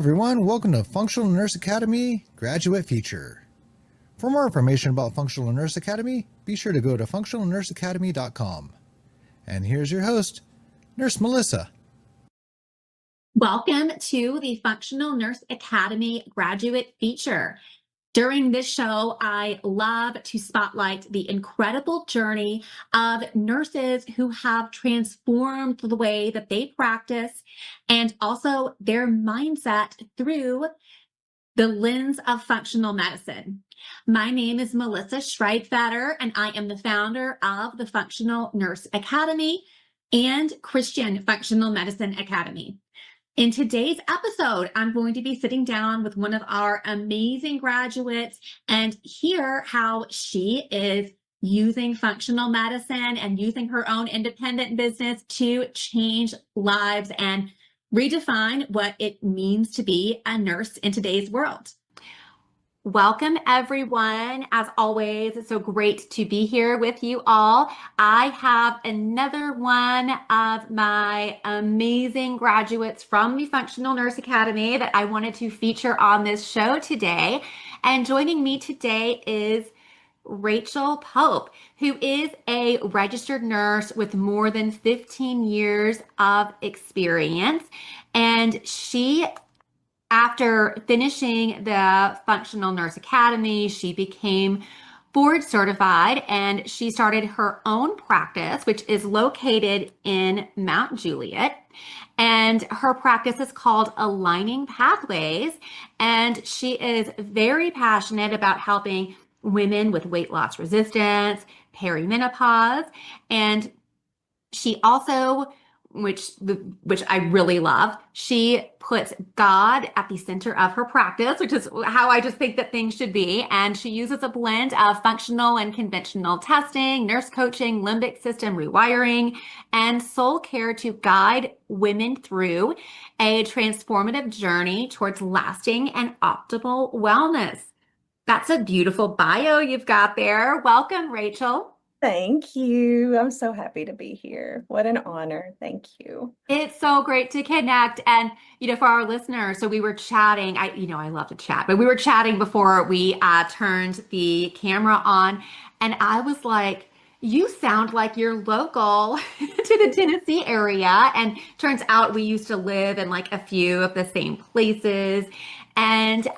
everyone, welcome to Functional Nurse Academy Graduate Feature. For more information about Functional Nurse Academy, be sure to go to functionalnurseacademy.com. And here's your host, Nurse Melissa. Welcome to the Functional Nurse Academy Graduate Feature. During this show, I love to spotlight the incredible journey of nurses who have transformed the way that they practice and also their mindset through the lens of functional medicine. My name is Melissa Schreidfatter, and I am the founder of the Functional Nurse Academy and Christian Functional Medicine Academy. In today's episode, I'm going to be sitting down with one of our amazing graduates and hear how she is using functional medicine and using her own independent business to change lives and redefine what it means to be a nurse in today's world. Welcome, everyone. As always, it's so great to be here with you all. I have another one of my amazing graduates from the Functional Nurse Academy that I wanted to feature on this show today. And joining me today is Rachel Pope, who is a registered nurse with more than 15 years of experience. And she, after finishing the Functional Nurse Academy, she became board certified and she started her own practice, which is located in Mount Juliet. And her practice is called Aligning Pathways. And she is very passionate about helping women with weight loss resistance, perimenopause, and she also, which I really love, she puts God at the center of her practice, which is how I just think that things should be. And she uses a blend of functional and conventional testing, nurse coaching, limbic system rewiring, and soul care to guide women through a transformative journey towards lasting and optimal wellness. That's a beautiful bio you've got there. Welcome, Rachel. Thank you. I'm so happy to be here. What an honor. Thank you. It's so great to connect. And, for our listeners, so we were chatting. I love to chat, but we were chatting before we turned the camera on. And I was like, you sound like you're local to the Tennessee area. And turns out we used to live in like a few of the same places. And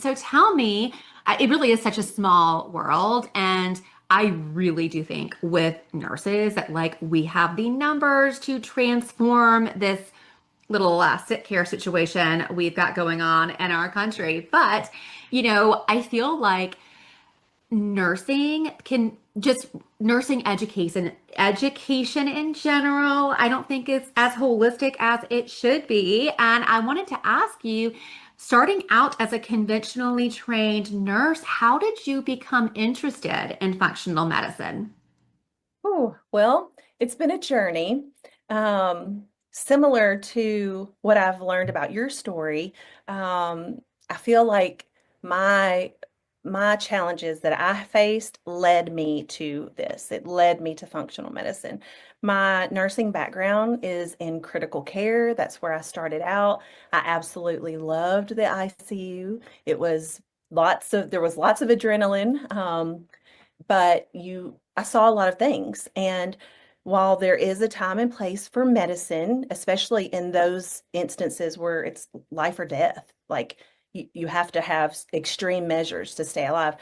so tell me, it really is such a small world. And I really do think with nurses that we have the numbers to transform this little sick care situation we've got going on in our country. But, I feel like nursing nursing education in general, I don't think it's as holistic as it should be. And I wanted to ask you, starting out as a conventionally trained nurse, how did you become interested in functional medicine? Oh, well, it's been a journey. Similar to what I've learned about your story. I feel like my challenges that I faced led me to this. It led me to functional medicine. My nursing background is in critical care. That's where I started out. I absolutely loved the ICU. It was there was lots of adrenaline, but I saw a lot of things. And while there is a time and place for medicine, especially in those instances where it's life or death, you have to have extreme measures to stay alive.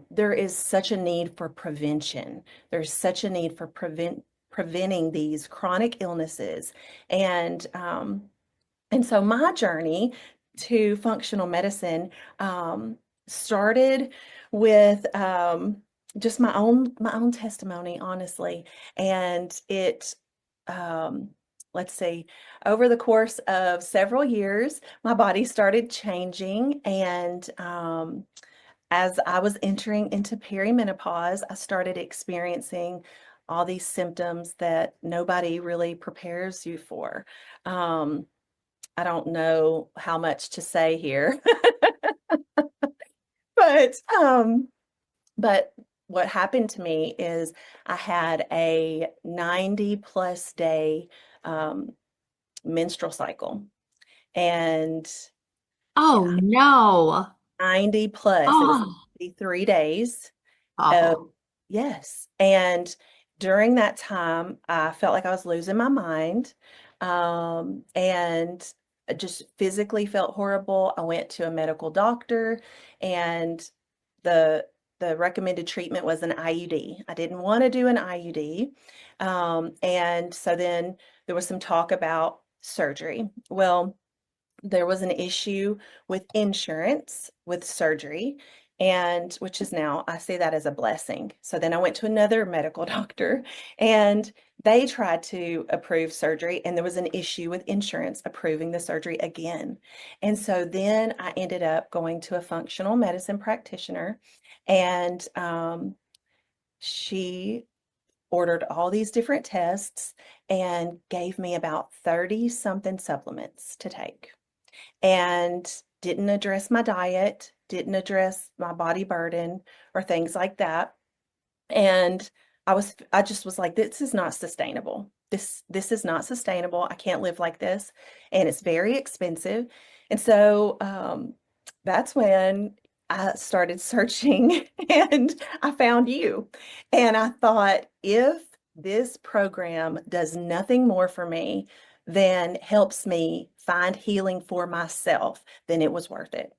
There is such a need for prevention. There's such a need for preventing these chronic illnesses. And so my journey to functional medicine started with just my own testimony, honestly. And it let's see, over the course of several years, my body started changing. And as I was entering into perimenopause, I started experiencing all these symptoms that nobody really prepares you for. I don't know how much to say here, but what happened to me is I had a 90+ day menstrual cycle. And Oh no. 90 plus. It was Oh, 93 days. awful. Yes. And during that time, I felt like I was losing my mind. And I just physically felt horrible. I went to a medical doctor, and the the recommended treatment was an IUD. I didn't want to do an IUD. And so then there was some talk about surgery. Well, there was an issue with insurance with surgery, and which is now I see that as a blessing. So then I went to another medical doctor, and they tried to approve surgery, and there was an issue with insurance approving the surgery again. And so then I ended up going to a functional medicine practitioner, and she ordered all these different tests and gave me about 30 something supplements to take, and didn't address my diet, didn't address my body burden or things like that. And I just was like, this is not sustainable. This is not sustainable. I can't live like this. And it's very expensive. And so that's when I started searching and I found you. And I thought, if this program does nothing more for me than helps me find healing for myself, then it was worth it.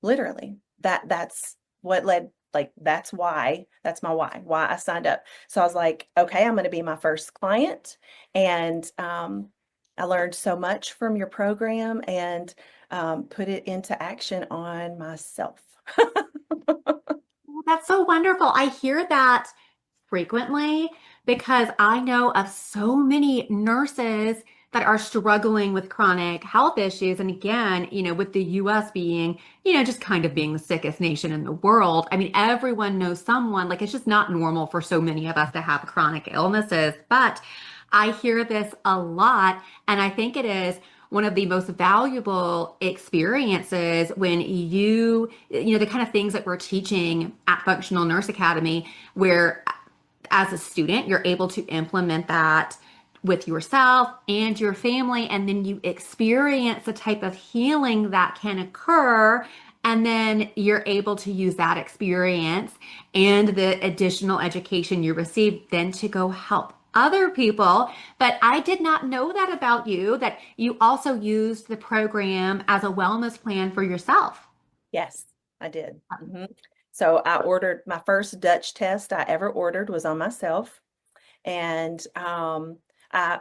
Literally. That's what led, like, that's my why I signed up. So I was like, okay, I'm going to be my first client. And I learned so much from your program, and put it into action on myself. That's so wonderful. I hear that frequently because I know of so many nurses that are struggling with chronic health issues. And again, with the US being, just kind of being the sickest nation in the world, I mean, everyone knows someone, like it's just not normal for so many of us to have chronic illnesses. But I hear this a lot, and I think it is one of the most valuable experiences when the kind of things that we're teaching at Functional Nurse Academy, where as a student, you're able to implement that with yourself and your family, and then you experience the type of healing that can occur. And then you're able to use that experience and the additional education you receive then to go help other people. But I did not know that about you, that you also used the program as a wellness plan for yourself. Yes, I did. So I ordered my first Dutch test I ever ordered was on myself. And I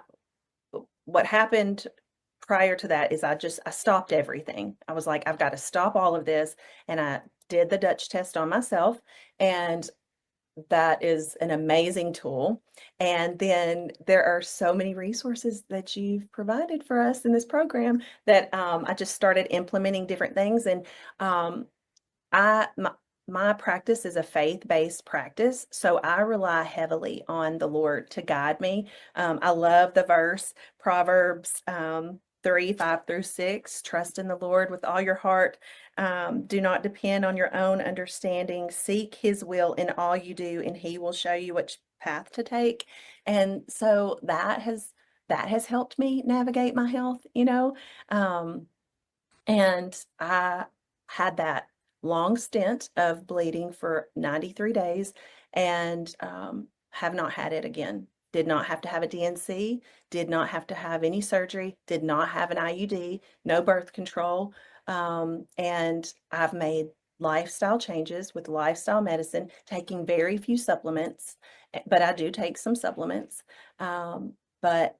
what happened prior to that is I stopped everything. I was like, I've got to stop all of this. And I did the Dutch test on myself. And that is an amazing tool. And then there are so many resources that you've provided for us in this program that I just started implementing different things. And I my practice is a faith-based practice, so I rely heavily on the Lord to guide me. I love the verse, Proverbs 3, 5 through 6. Trust in the Lord with all your heart. Do not depend on your own understanding. Seek his will in all you do, and he will show you which path to take. And so that has helped me navigate my health. Um, and I had that long stint of bleeding for 93 days, and have not had it again. Did not have to have a DNC, did not have to have any surgery, did not have an IUD, no birth control. And I've made lifestyle changes with lifestyle medicine, taking very few supplements, but I do take some supplements. But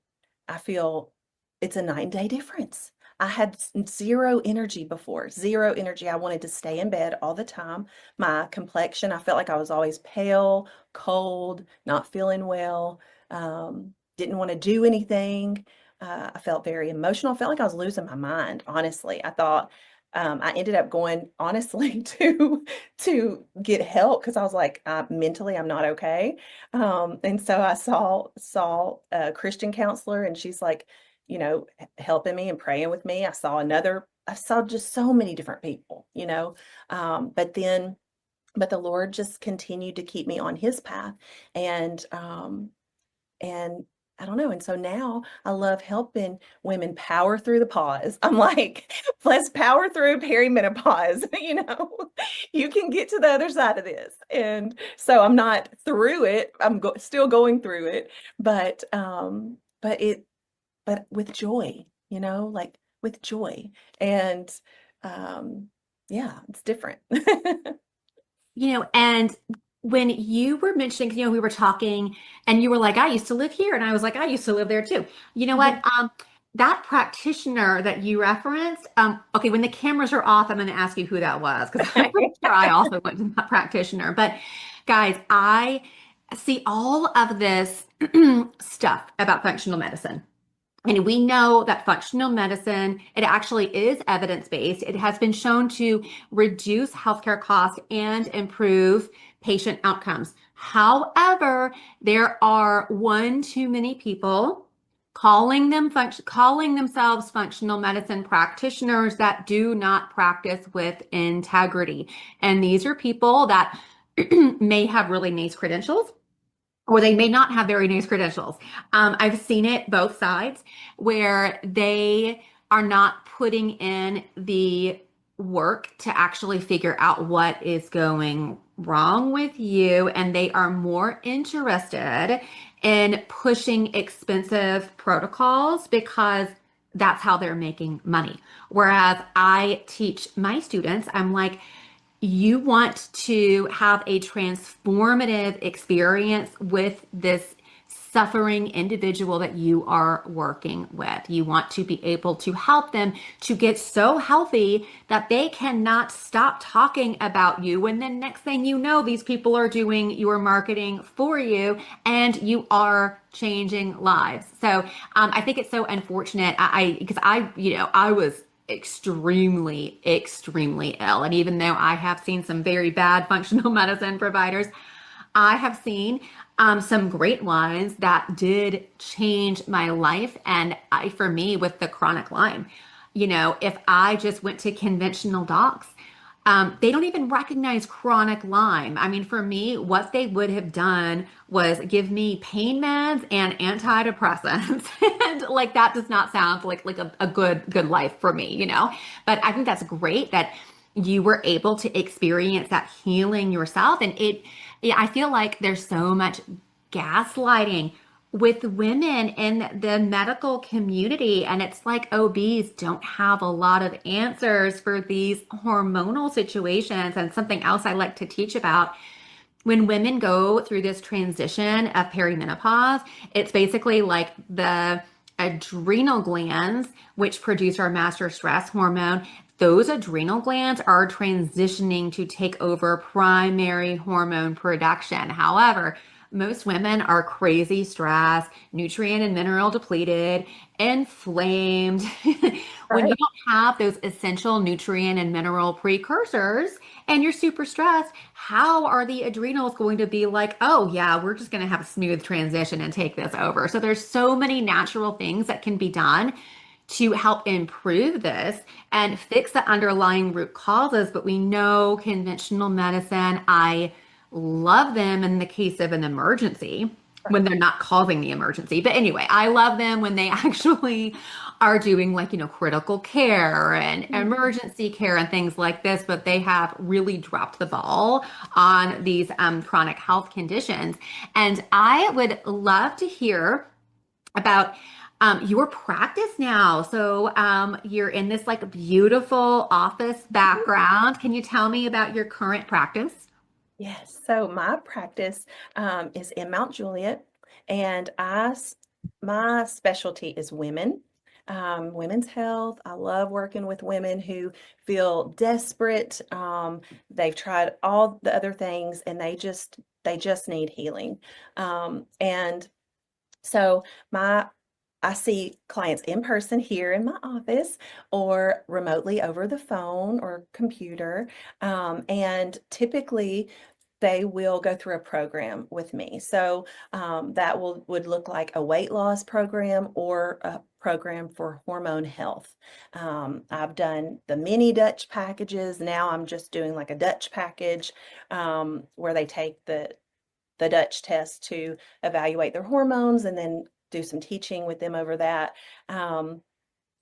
I feel it's a night and day difference. I had zero energy before, zero energy. I wanted to stay in bed all the time. My complexion, I felt like I was always pale, cold, not feeling well, didn't want to do anything. I felt very emotional. I felt like I was losing my mind, honestly. I thought I ended up going, honestly, to get help because I was like, mentally, I'm not okay. And so I saw a Christian counselor, and she's like, helping me and praying with me. I saw just so many different people. But the Lord just continued to keep me on his path, and and I don't know. And so now I love helping women power through the pause. I'm like, let's power through perimenopause. You can get to the other side of this. And so I'm not through it. I'm still going through it, but but with joy, like with joy. And yeah, it's different. And when you were mentioning, we were talking and you were like, I used to live here. And I was like, I used to live there too. You know what? That practitioner that you referenced, okay, when the cameras are off, I'm going to ask you who that was because I'm pretty sure I also went to that practitioner. But guys, I see all of this stuff about functional medicine. And we know that functional medicine, it actually is evidence-based. It has been shown to reduce healthcare costs and improve patient outcomes. However, there are one too many people calling themselves functional medicine practitioners that do not practice with integrity. And these are people that may have really nice credentials or they may not have very nice credentials. I've seen it both sides where they are not putting in the work to actually figure out what is going wrong with you, and they are more interested in pushing expensive protocols because that's how they're making money. Whereas I teach my students, I'm like, you want to have a transformative experience with this suffering individual that you are working with. You want to be able to help them to get so healthy that they cannot stop talking about you. And then next thing you know, these people are doing your marketing for you and you are changing lives. So I think it's so unfortunate. I was extremely, extremely ill. And even though I have seen some very bad functional medicine providers, I have seen some great ones that did change my life. And for me, with the chronic Lyme, if I just went to conventional docs, they don't even recognize chronic Lyme. I mean, for me, what they would have done was give me pain meds and antidepressants. And like that does not sound like a good life for me. But I think that's great that you were able to experience that healing yourself. And I feel like there's so much gaslighting with women in the medical community. And it's like OBs don't have a lot of answers for these hormonal situations. And something else I like to teach about when women go through this transition of perimenopause, it's basically like the adrenal glands, which produce our master stress hormone. Those adrenal glands are transitioning to take over primary hormone production. However, most women are crazy stressed, nutrient and mineral depleted, inflamed. When you Right. don't have those essential nutrient and mineral precursors and you're super stressed, how are the adrenals going to be like, oh, yeah, we're just going to have a smooth transition and take this over? So there's so many natural things that can be done to help improve this and fix the underlying root causes. But we know conventional medicine, I love them in the case of an emergency when they're not causing the emergency. But anyway, I love them when they actually are doing like, critical care and emergency care and things like this, but they have really dropped the ball on these chronic health conditions. And I would love to hear about your practice now. So you're in this like beautiful office background. Can you tell me about your current practice? Yes. So my practice is in Mount Juliet, and my specialty is women, women's health. I love working with women who feel desperate. They've tried all the other things, and they just need healing. And so my I see clients in person here in my office or remotely over the phone or computer. And typically they will go through a program with me. So that would look like a weight loss program or a program for hormone health. I've done the mini Dutch packages. Now I'm just doing like a Dutch package where they take the Dutch test to evaluate their hormones and then do some teaching with them over that.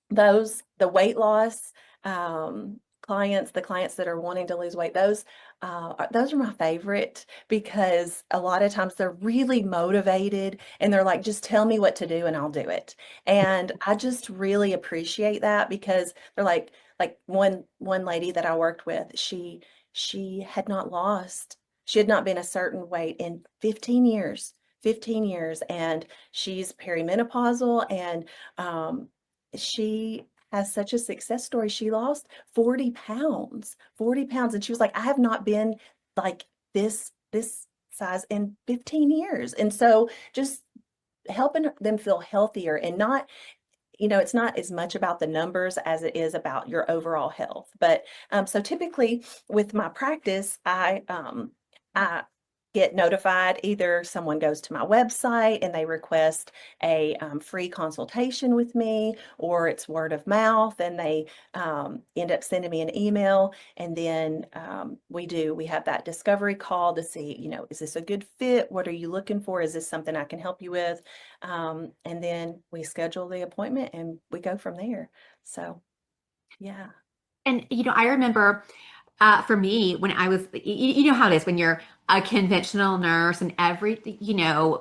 The weight loss clients, the clients that are wanting to lose weight, those are my favorite, because a lot of times they're really motivated and they're like, just tell me what to do and I'll do it. And I just really appreciate that, because they're like one lady that I worked with, she had not been a certain weight in 15 years. 15 years, and she's perimenopausal, and she has such a success story. She lost 40 pounds, 40 pounds. And she was like, I have not been like this size in 15 years. And so just helping them feel healthier, and not, it's not as much about the numbers as it is about your overall health. But so typically with my practice, I get notified. Either someone goes to my website and they request a free consultation with me, or it's word of mouth and they end up sending me an email. And then we have that discovery call to see, is this a good fit? What are you looking for? Is this something I can help you with? And then we schedule the appointment and we go from there. So, yeah. And, I remember for me, when I was, you know how it is when you're a conventional nurse and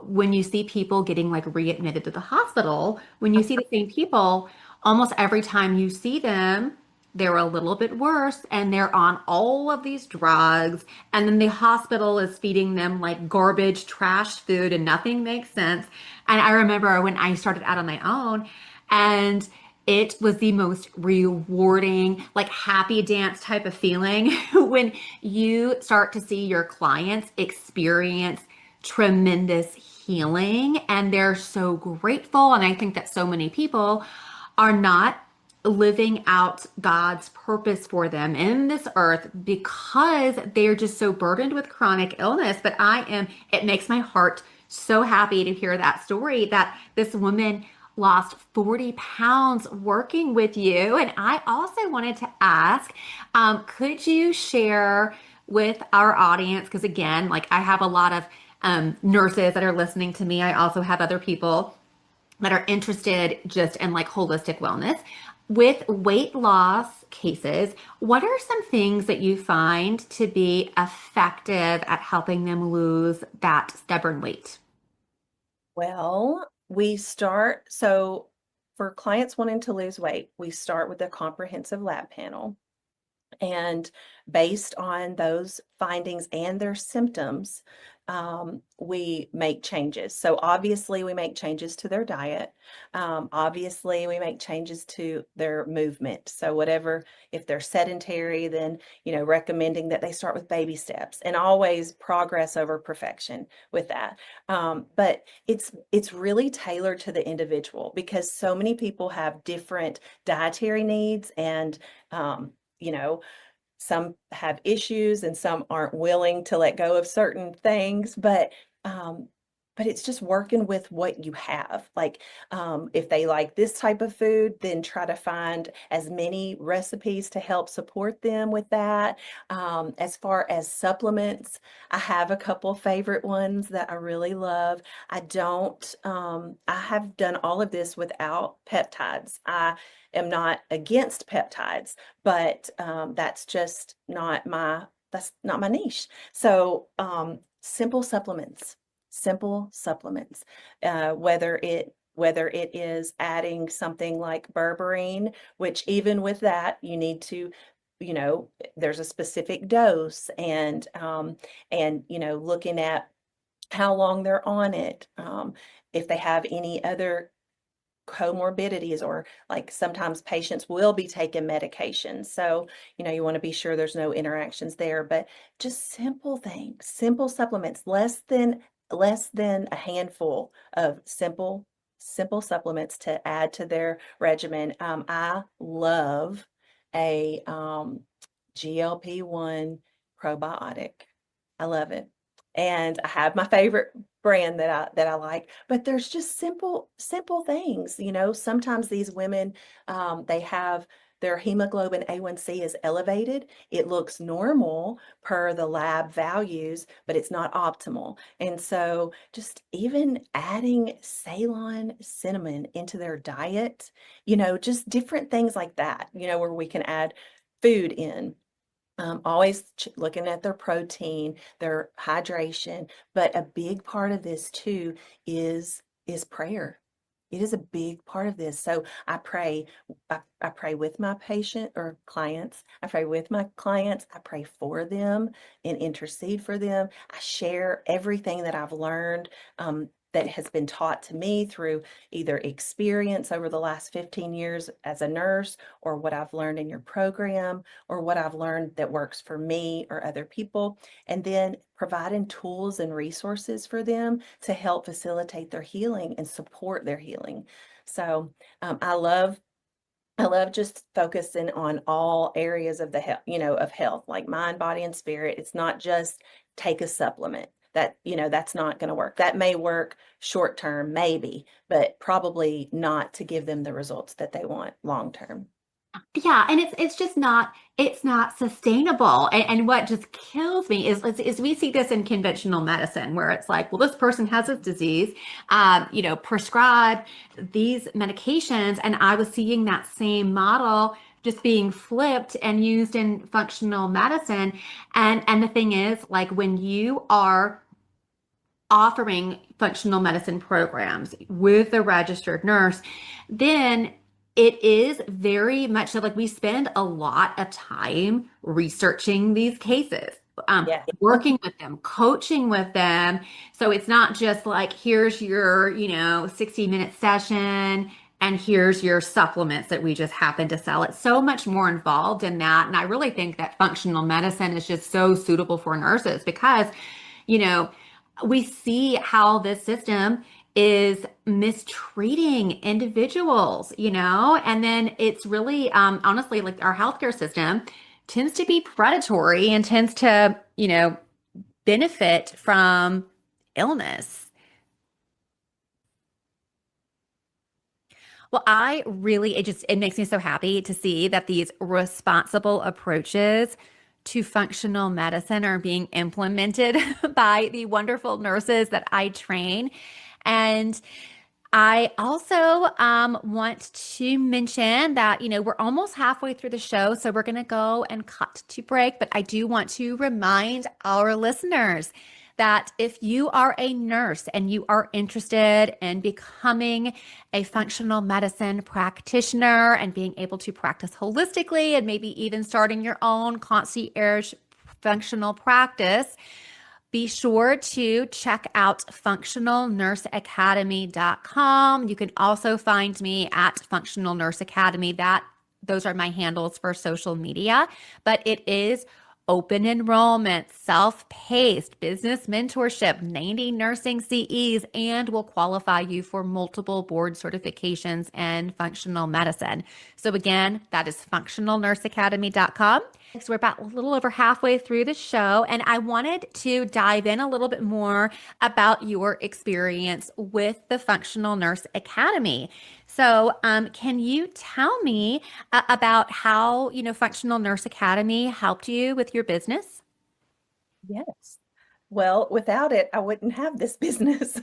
when you see people getting like readmitted to the hospital, when you see the same people, almost every time you see them, they're a little bit worse and they're on all of these drugs. And then the hospital is feeding them like garbage, trashed food, and nothing makes sense. And I remember when I started out on my own, and it was the most rewarding, like happy dance type of feeling when you start to see your clients experience tremendous healing and they're so grateful. And I think that so many people are not living out God's purpose for them in this earth because they're just so burdened with chronic illness. But it makes my heart so happy to hear that story that this woman lost 40 pounds working with you. And I also wanted to ask, could you share with our audience? Because again, like I have a lot of nurses that are listening to me. I also have other people that are interested just in like holistic wellness. With weight loss cases, what are some things that you find to be effective at helping them lose that stubborn weight? Well, so for clients wanting to lose weight, we start with a comprehensive lab panel. And based on those findings and their symptoms, we make changes. So obviously we make changes to their diet. Obviously we make changes to their movement. So whatever, if they're sedentary, then, recommending that they start with baby steps, and always progress over perfection with that. But it's really tailored to the individual, because so many people have different dietary needs, and some have issues and some aren't willing to let go of certain things, but it's just working with what you have. Like, if they like this type of food, then try to find as many recipes to help support them with that. As far as supplements, I have a couple favorite ones that I really love. I have done all of this without peptides. I am not against peptides, but that's not my niche. So simple supplements, whether it is adding something like berberine, which even with that you need to, there's a specific dose, and looking at how long they're on it, if they have any other comorbidities, or like sometimes patients will be taking medications. So, you want to be sure there's no interactions there, but just simple things, simple supplements, less than a handful of simple supplements to add to their regimen. I love a GLP-1 probiotic. I love it. And I have my favorite brand that I like, but there's just simple things. Sometimes these women, they have their hemoglobin A1C is elevated. It looks normal per the lab values, but it's not optimal. And so just even adding Ceylon cinnamon into their diet, just different things like that, where we can add food in. Always looking at their protein, their hydration, but a big part of this too is prayer. It is a big part of this. So I pray. I pray with my patient or clients. I pray with my clients. I pray for them and intercede for them. I share everything that I've learned, that has been taught to me through either experience over the last 15 years as a nurse, or what I've learned in your program, or what I've learned that works for me or other people, and then providing tools and resources for them to help facilitate their healing and support their healing. So I love just focusing on all areas of the health, of health, like mind, body, and spirit. It's not just take a supplement. That's not going to work. That may work short term, maybe, but probably not to give them the results that they want long term. Yeah, and it's not sustainable. And what just kills me is we see this in conventional medicine where it's like, well, this person has this disease, prescribe these medications, and I was seeing that same model just being flipped and used in functional medicine. And the thing is, like when you are offering functional medicine programs with a registered nurse, then it is very much so like we spend a lot of time researching these cases, Yeah. working with them, coaching with them. So it's not just like, here's your, 60-minute session and here's your supplements that we just happen to sell. It's so much more involved in that. And I really think that functional medicine is just so suitable for nurses because, you know, we see how this system is mistreating individuals, and then it's really, honestly, like our healthcare system tends to be predatory and tends to, benefit from illness. Well, it makes me so happy to see that these responsible approaches to functional medicine are being implemented by the wonderful nurses that I train. And I also want to mention that, we're almost halfway through the show, so we're going to go and cut to break. But I do want to remind our listeners that if you are a nurse and you are interested in becoming a functional medicine practitioner and being able to practice holistically and maybe even starting your own concierge functional practice, be sure to check out functionalnurseacademy.com. You can also find me at Functional Nurse Academy. Those are my handles for social media, but it is open enrollment, self-paced, business mentorship, 90 nursing CEs, and will qualify you for multiple board certifications in functional medicine. So again, that is functionalnurseacademy.com. So we're about a little over halfway through the show, and I wanted to dive in a little bit more about your experience with the Functional Nurse Academy. So, can you tell me about how, Functional Nurse Academy helped you with your business? Yes. Well, without it, I wouldn't have this business.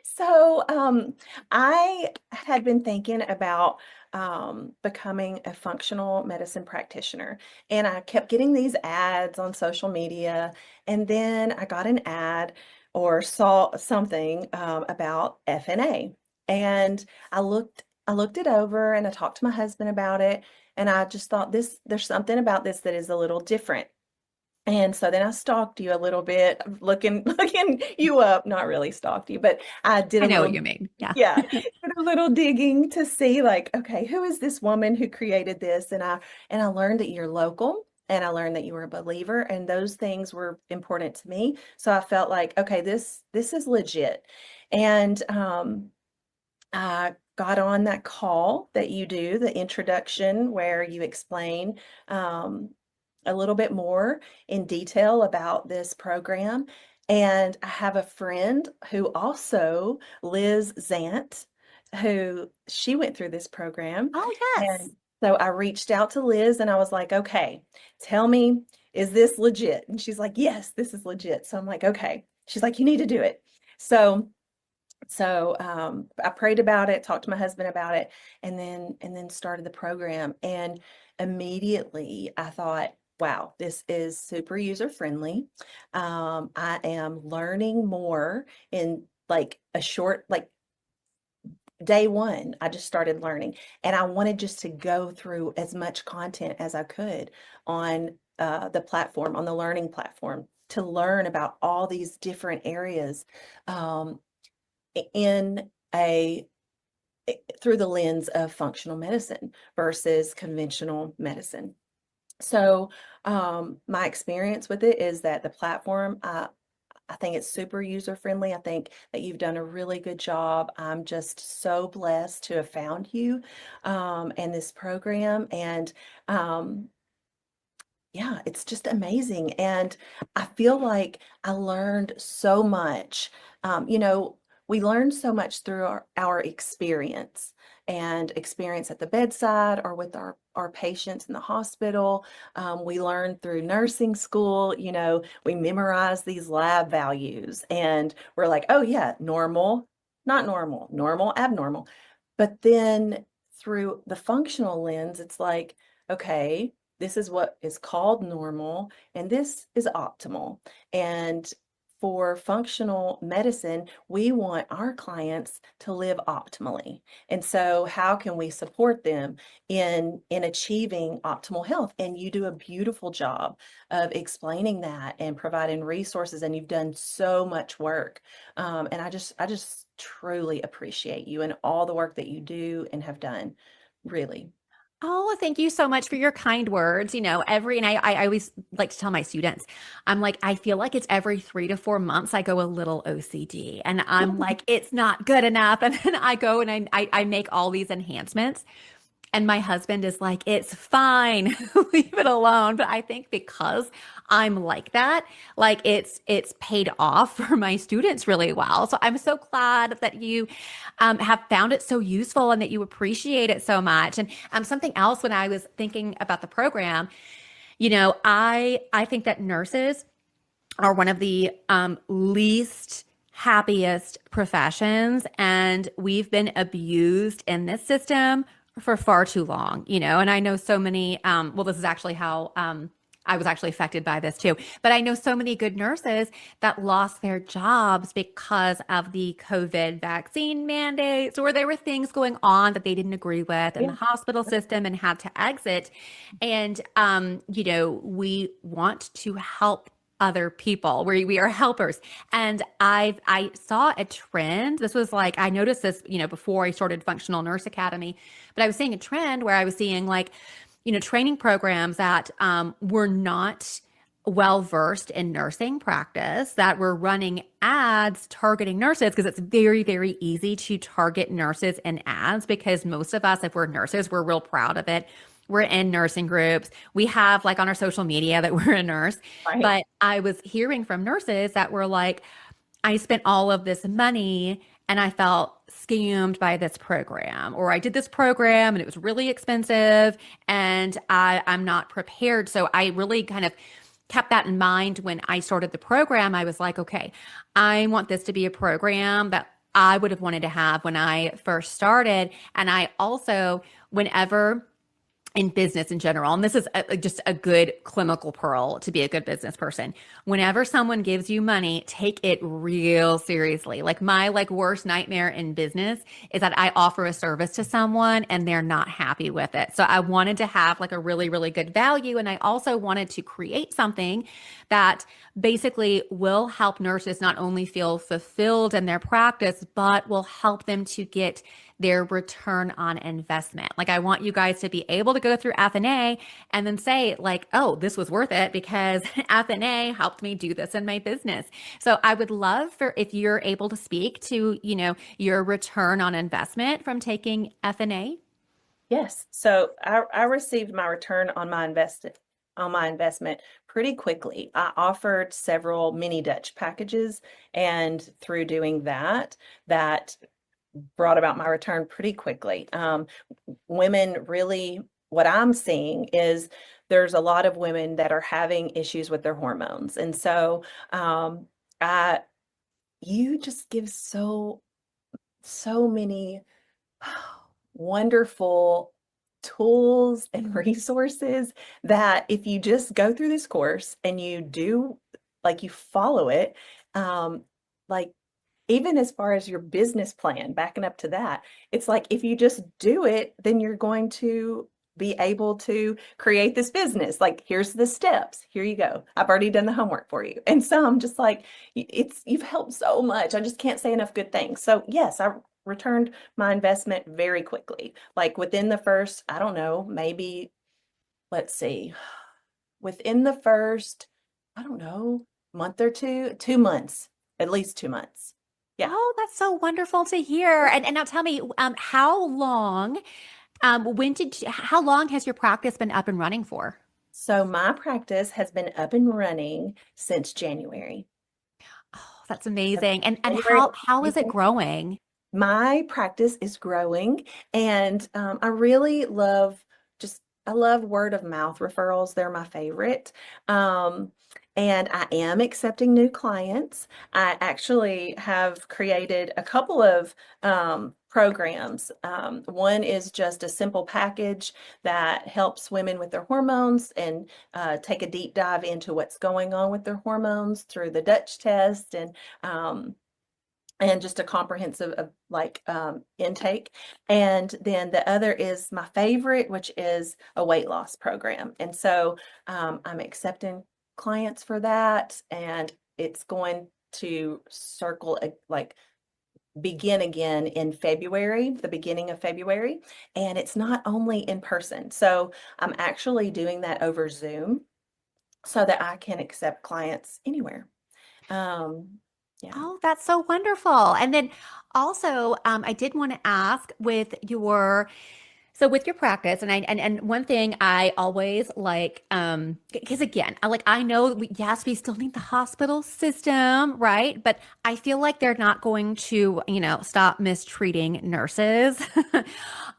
So, I had been thinking about becoming a functional medicine practitioner, and I kept getting these ads on social media, and then I got an ad or saw something about FNA, and I looked it over, and I talked to my husband about it, and I just thought there's something about this that is a little different. And so then I stalked you a little bit, looking you up, not really stalked you, but I did I a know what little, you mean. Yeah. yeah, did a little digging to see like, okay, who is this woman who created this? And I learned that you're local, and I learned that you were a believer, and those things were important to me. So I felt like, okay, this is legit. And I got on that call that you do, the introduction, where you explain a little bit more in detail about this program. And I have a friend who also, Liz Zant, who she went through this program. Oh, And yes. So I reached out to Liz and I was like, okay, tell me, is this legit? And she's like, yes, this is legit. So I'm like, okay. She's like, you need to do it. So I prayed about it, talked to my husband about it, and then started the program. And immediately I thought, wow, this is super user friendly. I am learning more in like a short, like day one. I just started learning, and I wanted just to go through as much content as I could on the platform, on the learning platform, to learn about all these different areas. Um, in a through the lens of functional medicine versus conventional medicine. So my experience with it is that the platform, I think it's super user friendly. I think that you've done a really good job. I'm just so blessed to have found you and this program. And yeah, it's just amazing. And I feel like I learned so much. You know, we learn so much through our experience and experience at the bedside or with our patients in the hospital. We learn through nursing school, you know, we memorize these lab values and we're like, oh, yeah, normal, not normal, normal, abnormal. But then through the functional lens, it's like, okay, this is what is called normal, and this is optimal. And for functional medicine, we want our clients to live optimally. And so how can we support them in achieving optimal health? And you do a beautiful job of explaining that and providing resources, and you've done so much work. And I just truly appreciate you and all the work that you do and have done. Really. Oh, thank you so much for your kind words. And I always like to tell my students, I'm like, I feel like it's every 3 to 4 months I go a little OCD and I'm like, it's not good enough. And then I go and I make all these enhancements. And my husband is like, it's fine, leave it alone. But I think because I'm like that, like it's paid off for my students really well. So I'm so glad that you have found it so useful and that you appreciate it so much. And something else when I was thinking about the program, I think that nurses are one of the least happiest professions, and we've been abused in this system for far too long, and I know so many, well, this is actually how I was actually affected by this too. But I know so many good nurses that lost their jobs because of the COVID vaccine mandates, or there were things going on that they didn't agree with in the Yeah. hospital system and had to exit. And, we want to help other people. We are helpers. And I saw a trend. This was like, I noticed this, before I started Functional Nurse Academy, but I was seeing a trend where I was seeing like, training programs that were not well versed in nursing practice, that were running ads targeting nurses, because it's very, very easy to target nurses in ads, because most of us, if we're nurses, we're real proud of it. We're in nursing groups. We have like on our social media that we're a nurse. Right. But I was hearing from nurses that were like, I spent all of this money and I felt scammed by this program, or I did this program and it was really expensive and I'm not prepared. So I really kind of kept that in mind when I started the program. I was like, okay, I want this to be a program that I would have wanted to have when I first started. And I also, whenever in business in general, and this is just a good clinical pearl to be a good business person. Whenever someone gives you money, take it real seriously. Like my worst nightmare in business is that I offer a service to someone and they're not happy with it. So I wanted to have like a really, really good value. And I also wanted to create something that basically will help nurses not only feel fulfilled in their practice, but will help them to get their return on investment. Like I want you guys to be able to go through F&A and then say like, oh, this was worth it because F&A helped me do this in my business. So I would love for if you're able to speak to, your return on investment from taking F&A. Yes. So I received my return on my investment pretty quickly. I offered several mini Dutch packages, and through doing that brought about my return pretty quickly. Women really what I'm seeing is there's a lot of women that are having issues with their hormones. And so I you just give so many wonderful tools and resources that if you just go through this course and you do, like, you follow it, like, even as far as your business plan, backing up to that, it's like if you just do it, then you're going to be able to create this business. Like, here's the steps. Here you go. I've already done the homework for you. And so I'm just like, you've helped so much. I just can't say enough good things. So yes, I returned my investment very quickly. Like within the first, I don't know, maybe, let's see, within the first, I don't know, month or two, 2 months, at least 2 months. Yeah. Oh, that's so wonderful to hear. And now tell me, how long, how long has your practice been up and running for? So my practice has been up and running since January. Oh, that's amazing. And January how is it 2020. growing? My practice is growing, and I really love I love word of mouth referrals. They're my favorite. Um, and I am accepting new clients. I actually have created a couple of programs. One is just a simple package that helps women with their hormones and take a deep dive into what's going on with their hormones through the Dutch test and just a comprehensive intake. And then the other is my favorite, which is a weight loss program. And so I'm accepting clients for that, and it's going to begin again in February, the beginning of February. And it's not only in person. So I'm actually doing that over Zoom so that I can accept clients anywhere. Yeah. Oh, that's so wonderful. And then also, I did want to ask with with your practice, and one thing I always like, because again, I know yes, we still need the hospital system, right? But I feel like they're not going to, stop mistreating nurses.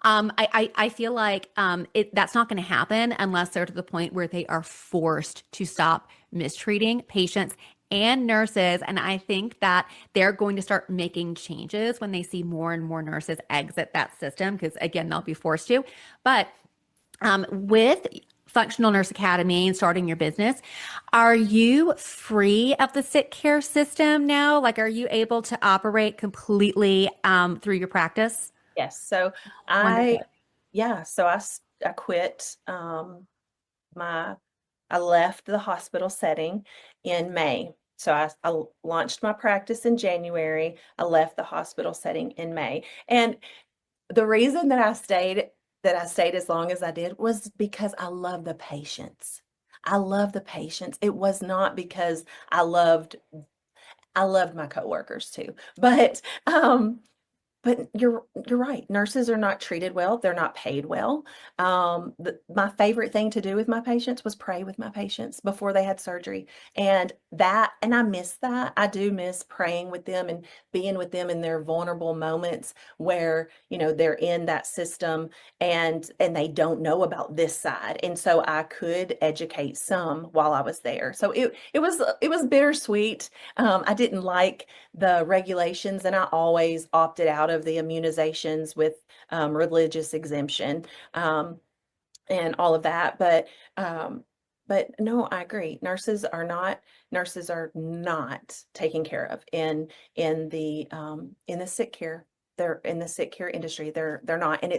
I feel like that's not going to happen unless they're to the point where they are forced to stop mistreating patients and nurses. And I think that they're going to start making changes when they see more and more nurses exit that system, because again, they'll be forced to. But with Functional Nurse Academy and starting your business, are you free of the sick care system now? Like, are you able to operate completely through your practice? Yes. So I, Wonderful. yeah, so I quit my, I left the hospital setting in May. So I launched my practice in January. I left the hospital setting in May. And the reason that I stayed as long as I did was because I love the patients. I love the patients. It was not because I loved my coworkers too. But you're right. Nurses are not treated well. They're not paid well. My favorite thing to do with my patients was pray with my patients before they had surgery, and I miss that. I do miss praying with them and being with them in their vulnerable moments where they're in that system and they don't know about this side, and so I could educate some while I was there. So it was bittersweet. I didn't like the regulations, and I always opted out of the immunizations with religious exemption and all of that. But no, I agree. Nurses are not taken care of in the sick care. They're in the sick care industry. They're not, and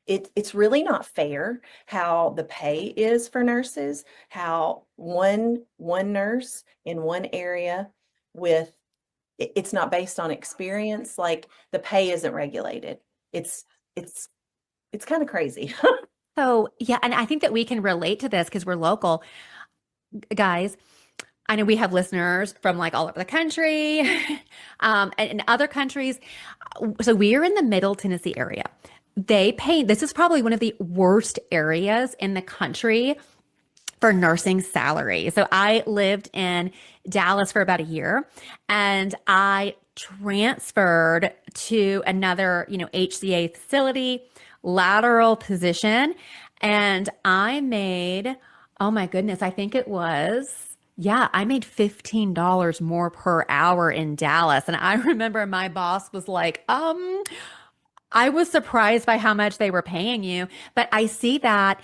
it's really not fair how the pay is for nurses, how one nurse in one area with it's not based on experience. Like, the pay isn't regulated. It's it's it's kind of crazy. So, yeah, and I think that we can relate to this because we're local. Guys, I know we have listeners from like all over the country, and other countries. So we're in the Middle Tennessee area. This is probably one of the worst areas in the country for nursing salary. So I lived in Dallas for about a year, and I transferred to another, HCA facility lateral position. And I made, oh my goodness, I think it was, yeah, I made $15 more per hour in Dallas. And I remember my boss was like, I was surprised by how much they were paying you, but I see that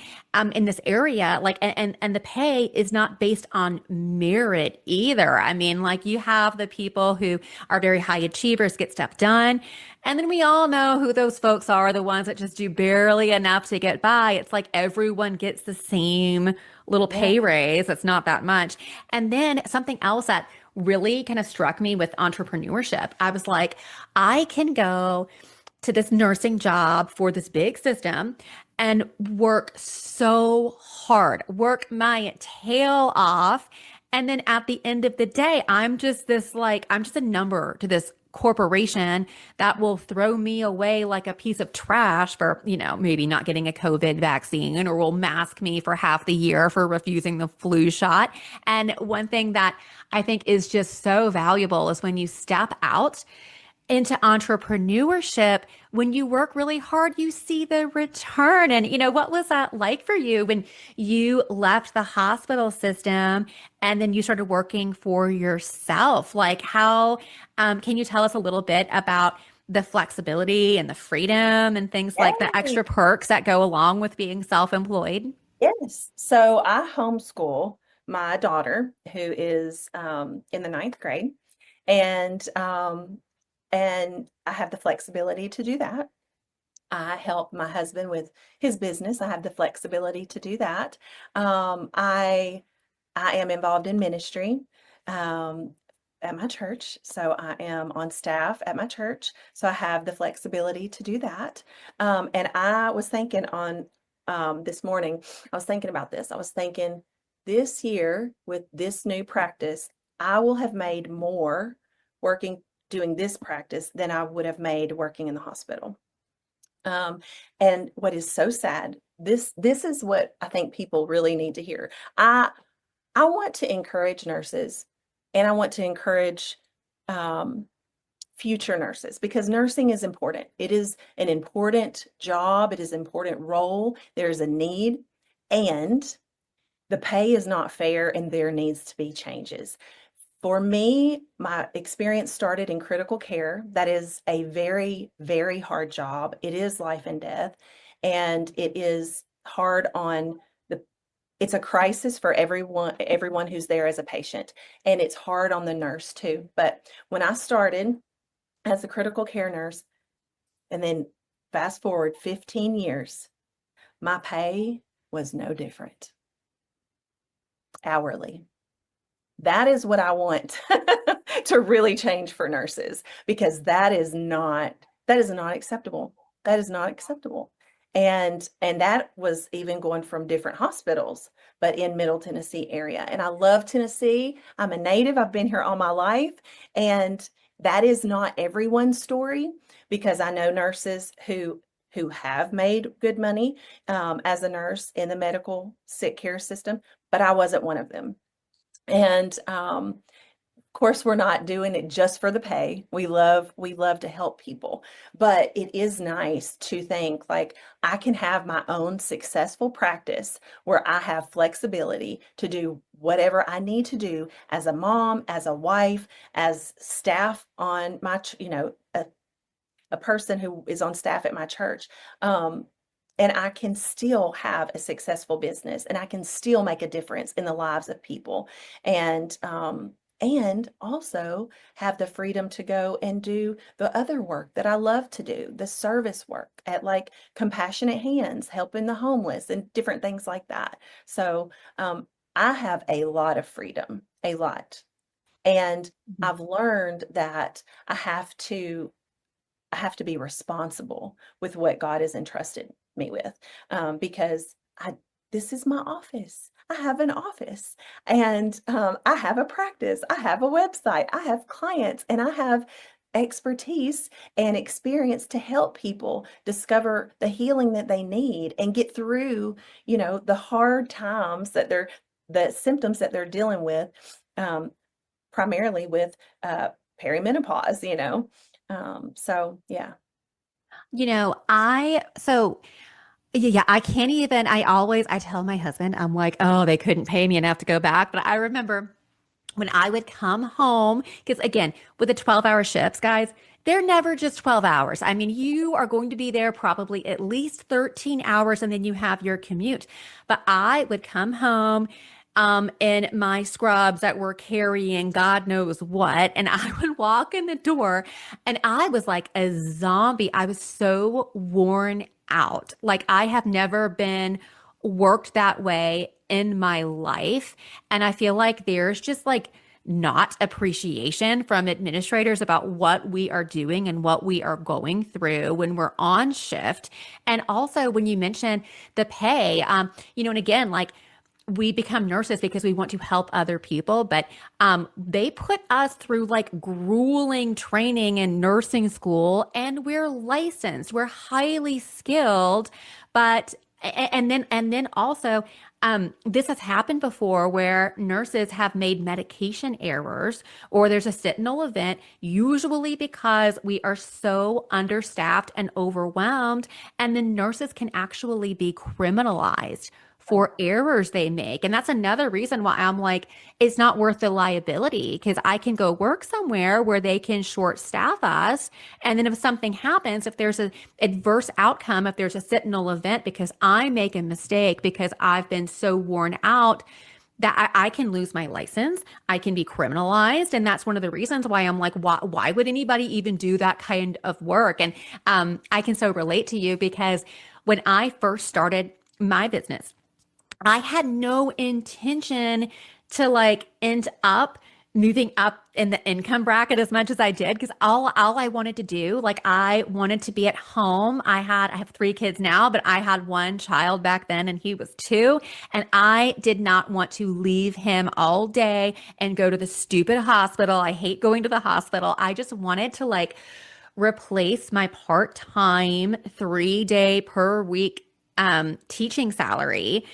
in this area, like, and the pay is not based on merit either. I mean, like, you have the people who are very high achievers, get stuff done, and then we all know who those folks are, the ones that just do barely enough to get by. It's like everyone gets the same little Yeah. pay raise. It's not that much. And then something else that really kind of struck me with entrepreneurship, I was like, I can go to this nursing job for this big system and work so hard, work my tail off. And then at the end of the day, I'm just this like, I'm just a number to this corporation that will throw me away like a piece of trash for, maybe not getting a COVID vaccine, or will mask me for half the year for refusing the flu shot. And one thing that I think is just so valuable is when you step out into entrepreneurship, when you work really hard, you see the return. And, what was that like for you when you left the hospital system and then you started working for yourself? Like, how, can you tell us a little bit about the flexibility and the freedom and things like the Yes. extra perks that go along with being self-employed? Yes. So I homeschool my daughter, who is in the ninth grade, and I have the flexibility to do that. I help my husband with his business. I have the flexibility to do that. I am involved in ministry at my church. So I am on staff at my church. So I have the flexibility to do that. And I was thinking on this morning, I was thinking about this. I was thinking this year with this new practice, I will have made more working, doing this practice than I would have made working in the hospital. And what is so sad, this is what I think people really need to hear. I want to encourage nurses, and I want to encourage um, future nurses, because nursing is important. It is an important job. It is an important role. There's a need, and the pay is not fair, and there needs to be changes. For me, my experience started in critical care. That is a very, very hard job. It is life and death, and it is hard on the, it's a crisis for everyone who's there as a patient, and it's hard on the nurse too. But when I started as a critical care nurse, and then fast forward 15 years, my pay was no different, hourly. That is what I want to really change for nurses, because that is not acceptable. That is not acceptable. And that was even going from different hospitals, but in Middle Tennessee area. And I love Tennessee. I'm a native. I've been here all my life. And that is not everyone's story, because I know nurses who have made good money as a nurse in the medical sick care system, but I wasn't one of them. And of course, we're not doing it just for the pay. We love to help people, but it is nice to think like I can have my own successful practice where I have flexibility to do whatever I need to do as a mom, as a wife, as staff on my, a person who is on staff at my church. And I can still have a successful business, and I can still make a difference in the lives of people. And also have the freedom to go and do the other work that I love to do, the service work at like Compassionate Hands, helping the homeless and different things like that. So I have a lot of freedom, a lot. And Mhm. I've learned that I have to I have to be responsible with what God has entrusted me with, because this is my office. I have an office, and I have a practice. I have a website. I have clients, and I have expertise and experience to help people discover the healing that they need and get through, the hard times the symptoms that they're dealing with, um, primarily with perimenopause. So yeah. I can't even, I tell my husband, I'm like, oh, they couldn't pay me enough to go back. But I remember when I would come home, because again, with the 12-hour shifts, guys, they're never just 12 hours. I mean, you are going to be there probably at least 13 hours and then you have your commute. But I would come home in my scrubs that were carrying God knows what, and I would walk in the door and I was like a zombie. I was so worn out. Like I have never been worked that way in my life. And I feel like there's just like not appreciation from administrators about what we are doing and what we are going through when we're on shift. And also when you mention the pay, and again, like we become nurses because we want to help other people, but they put us through like grueling training in nursing school, and we're licensed, we're highly skilled, but and then also this has happened before where nurses have made medication errors or there's a sentinel event, usually because we are so understaffed and overwhelmed, and the nurses can actually be criminalized for errors they make. And that's another reason why I'm like, it's not worth the liability because I can go work somewhere where they can short staff us. And then if something happens, if there's an adverse outcome, if there's a sentinel event because I make a mistake because I've been so worn out, that I can lose my license, I can be criminalized. And that's one of the reasons why I'm like, why would anybody even do that kind of work? And I can so relate to you because when I first started my business, I had no intention to like end up moving up in the income bracket as much as I did because all I wanted to do, like I wanted to be at home. I have three kids now, but I had one child back then and he was two, and I did not want to leave him all day and go to the stupid hospital. I hate going to the hospital. I just wanted to like replace my part-time 3 day per week teaching salary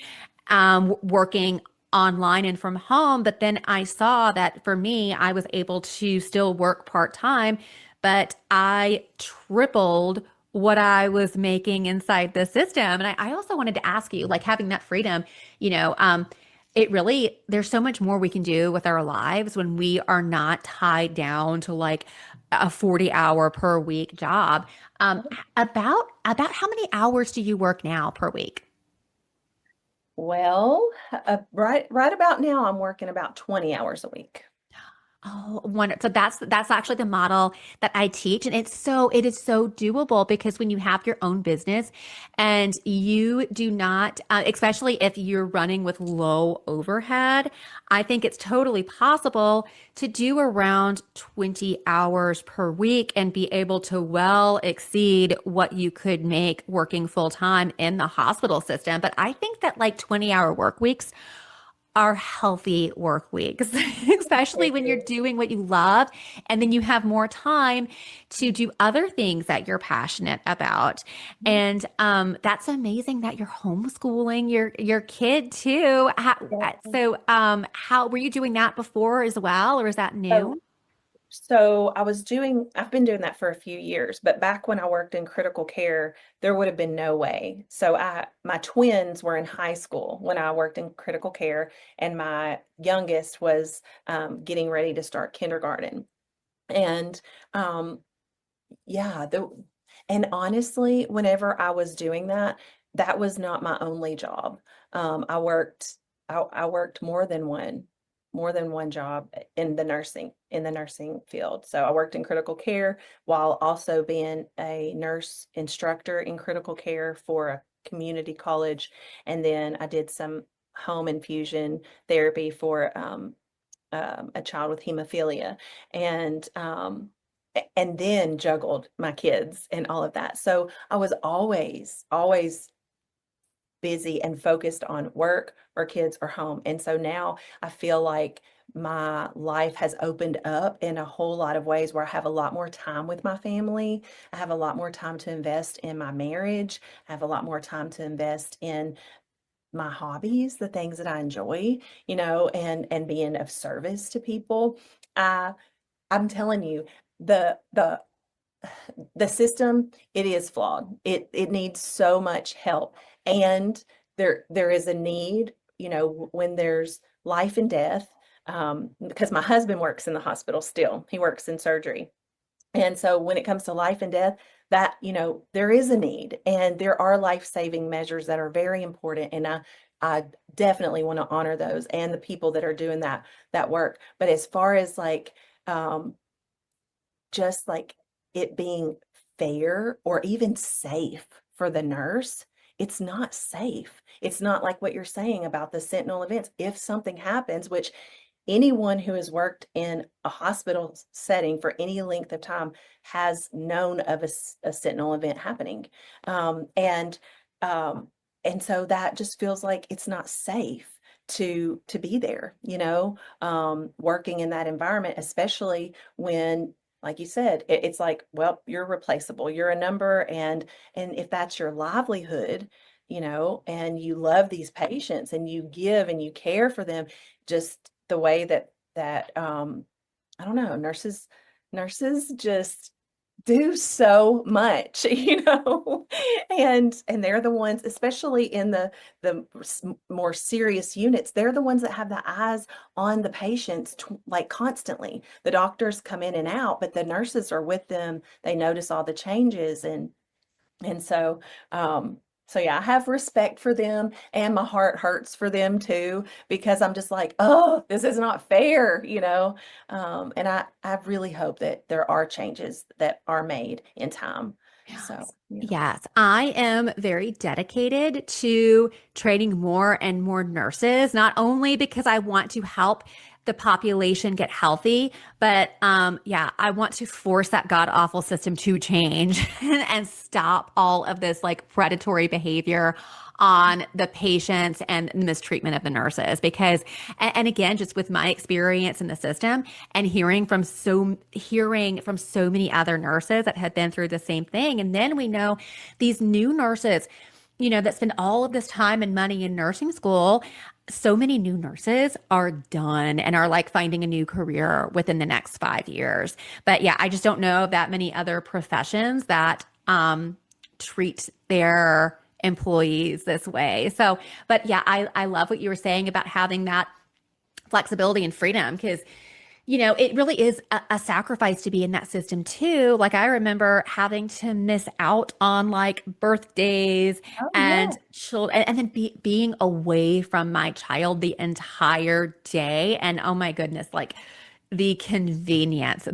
working online and from home. But then I saw that for me, I was able to still work part time, but I tripled what I was making inside the system. And I also wanted to ask you, like having that freedom, you know, it really, there's so much more we can do with our lives when we are not tied down to like a 40-hour per week job. About how many hours do you work now per week? Well, right about now, I'm working about 20 hours a week. Oh, wonder. So that's actually the model that I teach, and it is so doable because when you have your own business and you do not, especially if you're running with low overhead, I think it's totally possible to do around 20 hours per week and be able to well exceed what you could make working full time in the hospital system. But I think that like 20-hour work weeks are healthy work weeks, especially It when you're is. doing what you love and then you have more time to do other things that you're passionate about. And that's amazing that you're homeschooling your kid too. How were you doing that before as well, or is that So, new? so I've been doing that for a few years, but back when I worked in critical care, there would have been no way. So my twins were in high school when I worked in critical care, and my youngest was getting ready to start kindergarten. And um, yeah, and honestly, whenever I was doing that, that was not my only job. I worked I worked more than one job in the nursing field. So I worked in critical care while also being a nurse instructor in critical care for a community college. And then I did some home infusion therapy for a child with hemophilia, and and then juggled my kids and all of that. So I was always busy and focused on work or kids or home. And so now I feel like my life has opened up in a whole lot of ways where I have a lot more time with my family. I have a lot more time to invest in my marriage. I have a lot more time to invest in my hobbies, the things that I enjoy, and being of service to people. I I'm telling you, the the system, it is flawed. It needs so much help. And there is a need, when there's life and death, because my husband works in the hospital still. He works in surgery. And so when it comes to life and death, that, there is a need, and there are life-saving measures that are very important. And I definitely want to honor those and the people that are doing that work. But as far as like, just like it being fair or even safe for the nurse, it's not safe. It's not like what you're saying about the sentinel events. If something happens, which anyone who has worked in a hospital setting for any length of time has known of a sentinel event happening. And so that just feels like it's not safe to be there, working in that environment, especially when, like you said, it's like, well, you're replaceable, you're a number. And if that's your livelihood, and you love these patients and you give and you care for them, just the way that I don't know, nurses just do so much, and they're the ones, especially in the more serious units, they're the ones that have the eyes on the patients like constantly. The doctors come in and out, but the nurses are with them. They notice all the changes, and so yeah, I have respect for them, and my heart hurts for them too, because I'm just like, oh, this is not fair, and I really hope that there are changes that are made in time. So, yeah. Yes, I am very dedicated to training more and more nurses, not only because I want to help the population get healthy, but yeah, I want to force that god awful system to change and stop all of this like predatory behavior on the patients and mistreatment of the nurses. Because, and again, just with my experience in the system and hearing from so many other nurses that had been through the same thing, and then we know these new nurses, that spend all of this time and money in nursing school. So many new nurses are done and are like finding a new career within the next 5 years. But yeah, I just don't know that many other professions that treat their employees this way. So, but yeah, I love what you were saying about having that flexibility and freedom, because it really is a sacrifice to be in that system too. Like I remember having to miss out on like birthdays Oh, and yeah. children, and then being away from my child the entire day. And oh my goodness, like the convenience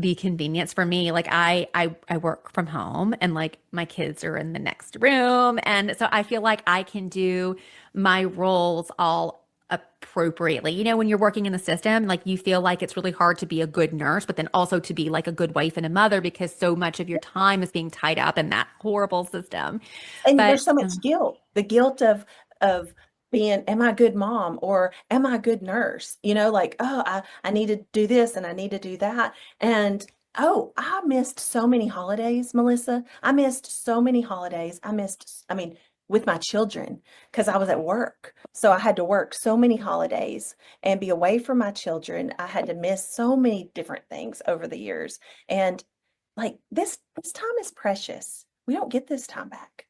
for me, like I work from home, and like my kids are in the next room. And so I feel like I can do my roles all appropriately. When you're working in the system, like you feel like it's really hard to be a good nurse, but then also to be like a good wife and a mother, because so much of your time is being tied up in that horrible system. And But there's so much guilt, the guilt of being, am I a good mom or am I a good nurse? Like, oh, I need to do this and I need to do that. And oh, I missed so many holidays, Melissa. I missed so many holidays. I mean, with my children, because I was at work. So I had to work so many holidays and be away from my children. I had to miss so many different things over the years. And like this time is precious. We don't get this time back,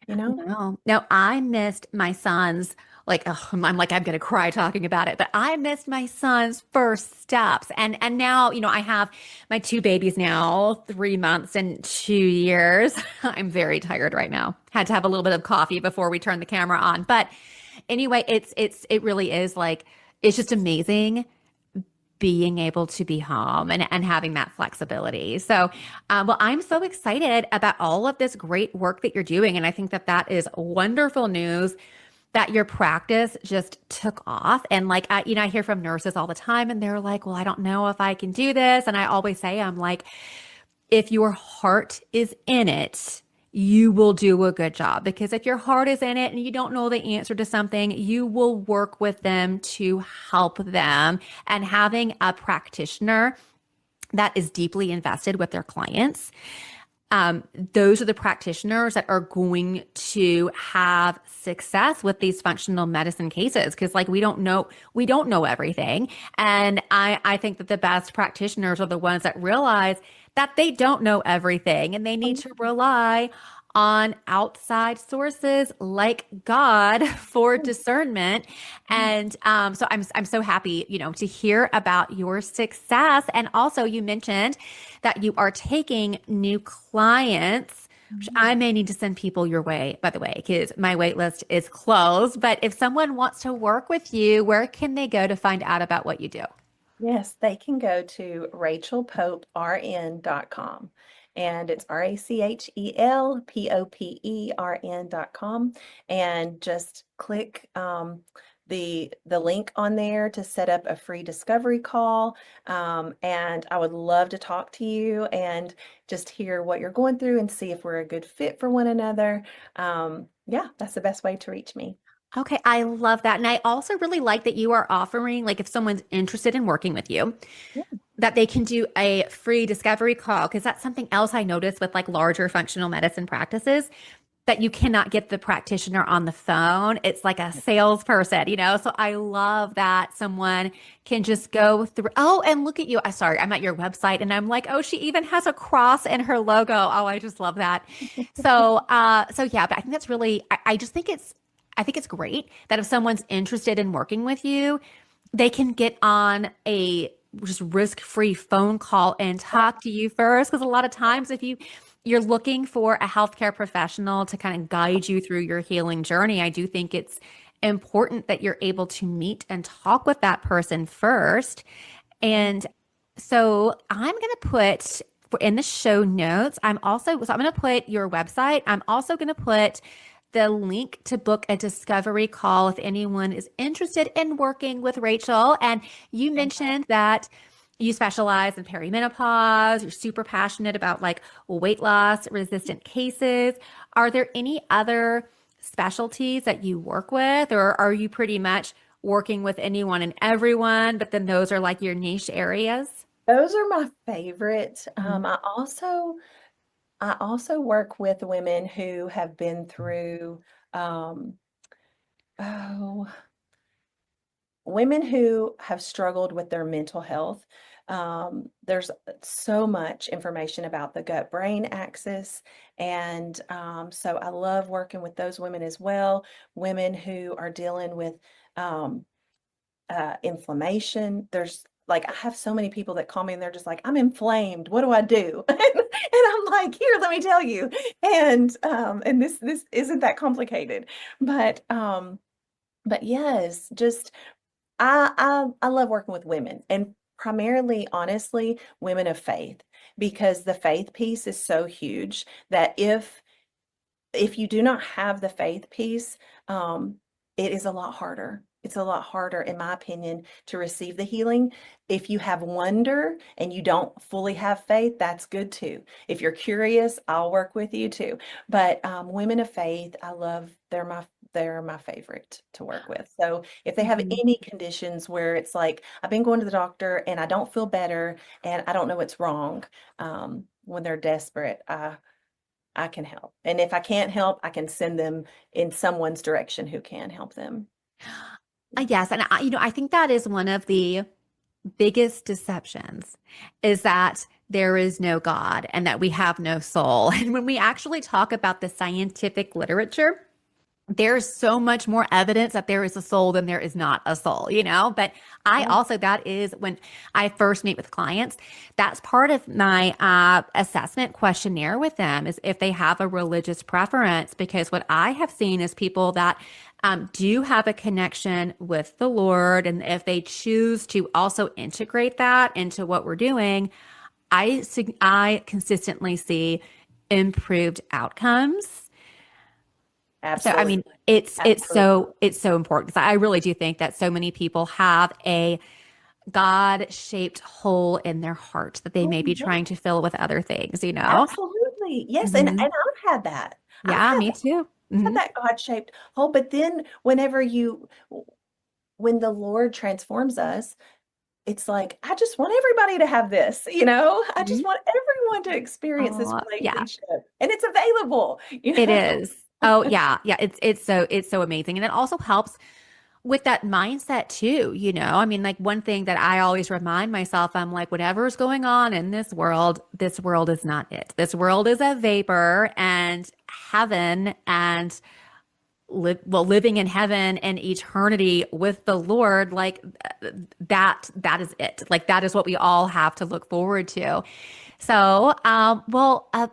you know? no, I missed my son's, like, oh, I'm like, I'm gonna cry talking about it, but I missed my son's first steps. And now, I have my two babies now, 3 months and 2 years. I'm very tired right now. Had to have a little bit of coffee before we turned the camera on. But anyway, it really is like, it's just amazing being able to be home and having that flexibility. So, well, I'm so excited about all of this great work that you're doing. And I think that that is wonderful news that your practice just took off. And like, I hear from nurses all the time, and they're like, well, I don't know if I can do this. And I always say, I'm like, if your heart is in it, you will do a good job. Because if your heart is in it and you don't know the answer to something, you will work with them to help them. And having a practitioner that is deeply invested with their clients, those are the practitioners that are going to have success with these functional medicine cases. Because like we don't know everything. And I think that the best practitioners are the ones that realize that they don't know everything and they need to rely on outside sources like God for discernment. And so I'm so happy, to hear about your success. And also, you mentioned that you are taking new clients, which I may need to send people your way, by the way, because my wait list is closed. But if someone wants to work with you, where can they go to find out about what you do? Yes, they can go to rachelpopern.com, and it's RACHELPOPERN.com, and just click the link on there to set up a free discovery call. And I would love to talk to you and just hear what you're going through and see if we're a good fit for one another. Yeah, that's the best way to reach me. Okay, I love that. And I also really like that you are offering, like, if someone's interested in working with you, Yeah. that they can do a free discovery call. Because that's something else I noticed with like larger functional medicine practices, that you cannot get the practitioner on the phone. It's like a salesperson. So I love that someone can just go through. Oh, and look at you. Sorry, I'm at your website and I'm like, oh, she even has a cross in her logo. Oh, I just love that. So yeah, but I think that's really, I just think I think it's great that if someone's interested in working with you, they can get on a just risk-free phone call and talk to you first. Because a lot of times, if you're looking for a healthcare professional to kind of guide you through your healing journey, I do think it's important that you're able to meet and talk with that person first. And so I'm going to put in the show notes, I'm going to put your website. I'm also going to put the link to book a discovery call if anyone is interested in working with Rachel. And you mentioned that you specialize in perimenopause. You're super passionate about like weight loss resistant cases. Are there any other specialties that you work with, or are you pretty much working with anyone and everyone, but then those are like your niche areas? Those are my favorite. Mhm. I also work with women who have been through, um, oh, women who have struggled with their mental health. There's so much information about the gut-brain axis, and so I love working with those women as well. Women who are dealing with um, inflammation. There's like I have so many people that call me and they're just like, I'm inflamed. What do I do? And I'm like, here, let me tell you. And this isn't that complicated. But yes, just I love working with women, and primarily, honestly, women of faith, because the faith piece is so huge that if you do not have the faith piece, it is a lot harder. It's a lot harder, in my opinion, to receive the healing. If you have wonder and you don't fully have faith, that's good too. If you're curious, I'll work with you too. But women of faith, I love. They're my favorite to work with. So if they have Mhm. any conditions where it's like I've been going to the doctor and I don't feel better and I don't know what's wrong, when they're desperate, I can help. And if I can't help, I can send them in someone's direction who can help them. Yes, and I think that is one of the biggest deceptions is that there is no God and that we have no soul. And when we actually talk about the scientific literature, there's so much more evidence that there is a soul than there is not a soul. But I Yeah. also, that is when I first meet with clients, that's part of my assessment questionnaire with them is if they have a religious preference, because what I have seen is people that do have a connection with the Lord, and if they choose to also integrate that into what we're doing, I consistently see improved outcomes. So I mean, Absolutely. it's Absolutely. so it's so important because I really do think that so many people have a God-shaped hole in their heart that they Oh, may be yeah, trying to fill with other things. absolutely. Yes, and Hmm. I've had that. I've Yeah, had me too. had Hmm. that God-shaped hole, but then when the Lord transforms us, it's like, I just want everybody to have this, you know? I just want everyone to experience this Oh, yeah, relationship, and it's available, you it know? is. Oh, yeah, yeah. It's so amazing, and it also helps with that mindset too, I mean, like one thing that I always remind myself, I'm like, whatever's going on in this world is not it. This world is a vapor, and heaven and living in heaven and eternity with the Lord, like that is it. Like that is what we all have to look forward to. So,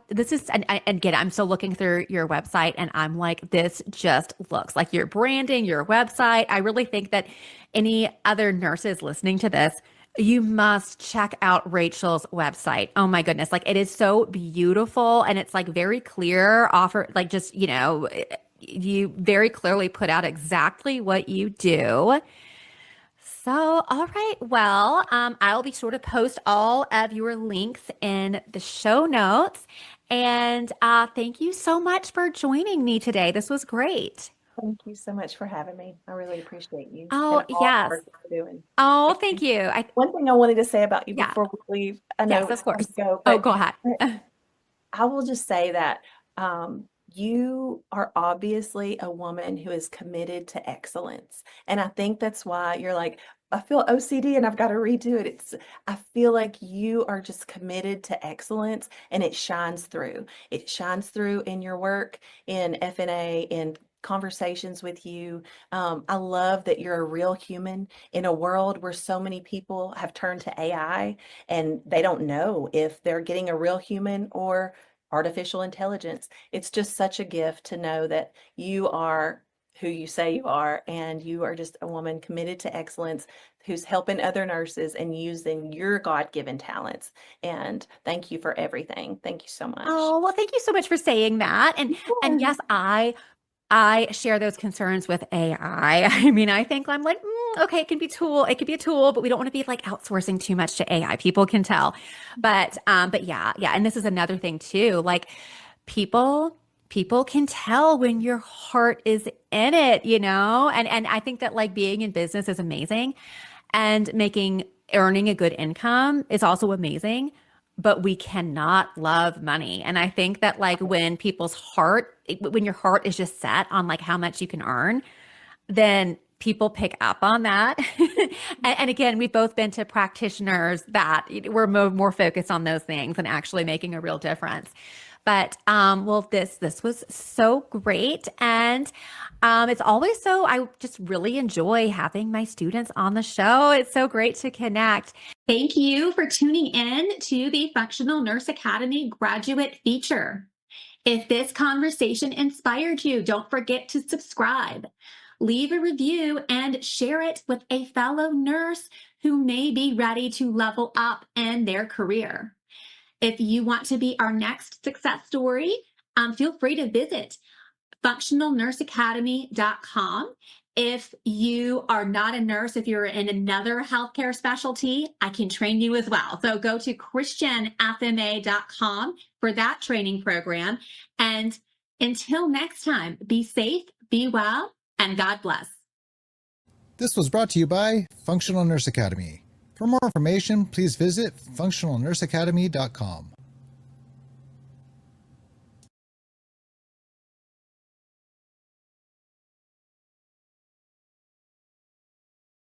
this is, and again, I'm still looking through your website and I'm like, this just looks like your branding, your website. I really think that any other nurses listening to this, you must check out Rachel's website. Oh my goodness. Like it is so beautiful and it's like very clear, offer, like just, you very clearly put out exactly what you do. So, all right. Well, I'll be sure to post all of your links in the show notes. And thank you so much for joining me today. This was great. Thank you so much for having me. I really appreciate you Oh, and all the yes. work that you're doing. Oh, And thank you. one thing I wanted to say about you Yeah, before we leave, I know yes, it's of time course. to go, Oh, but go ahead. I will just say that you are obviously a woman who is committed to excellence. And I think that's why you're like, I feel OCD and I've got to redo it. I feel like you are just committed to excellence and it shines through. It shines through in your work, in FNA, in conversations with you. I love that you're a real human in a world where so many people have turned to AI and they don't know if they're getting a real human or artificial intelligence. It's just such a gift to know that you are who you say you are, and you are just a woman committed to excellence who's helping other nurses and using your God-given talents. And thank you for everything. Thank you so much. Oh, well, thank you so much for saying that. And Yeah. yes, I share those concerns with AI. I mean, I think I'm like, okay, it can be a tool, but we don't want to be like outsourcing too much to AI. People can tell. But yeah, yeah. And this is another thing too. Like people can tell when your heart is in it, And I think that like being in business is amazing and earning a good income is also amazing, but we cannot love money. And I think that like when your heart is just set on like how much you can earn, then people pick up on that. And again, we've both been to practitioners that we're more focused on those things and actually making a real difference. But well, this was so great, and it's always so. I just really enjoy having my students on the show. It's so great to connect. Thank you for tuning in to the Functional Nurse Academy graduate feature. If this conversation inspired you, don't forget to subscribe, leave a review, and share it with a fellow nurse who may be ready to level up in their career. If you want to be our next success story, feel free to visit functionalnurseacademy.com. If you are not a nurse, if you're in another healthcare specialty, I can train you as well. So go to christianfma.com for that training program. And until next time, be safe, be well, and God bless. This was brought to you by Functional Nurse Academy. For more information, please visit functionalnurseacademy.com.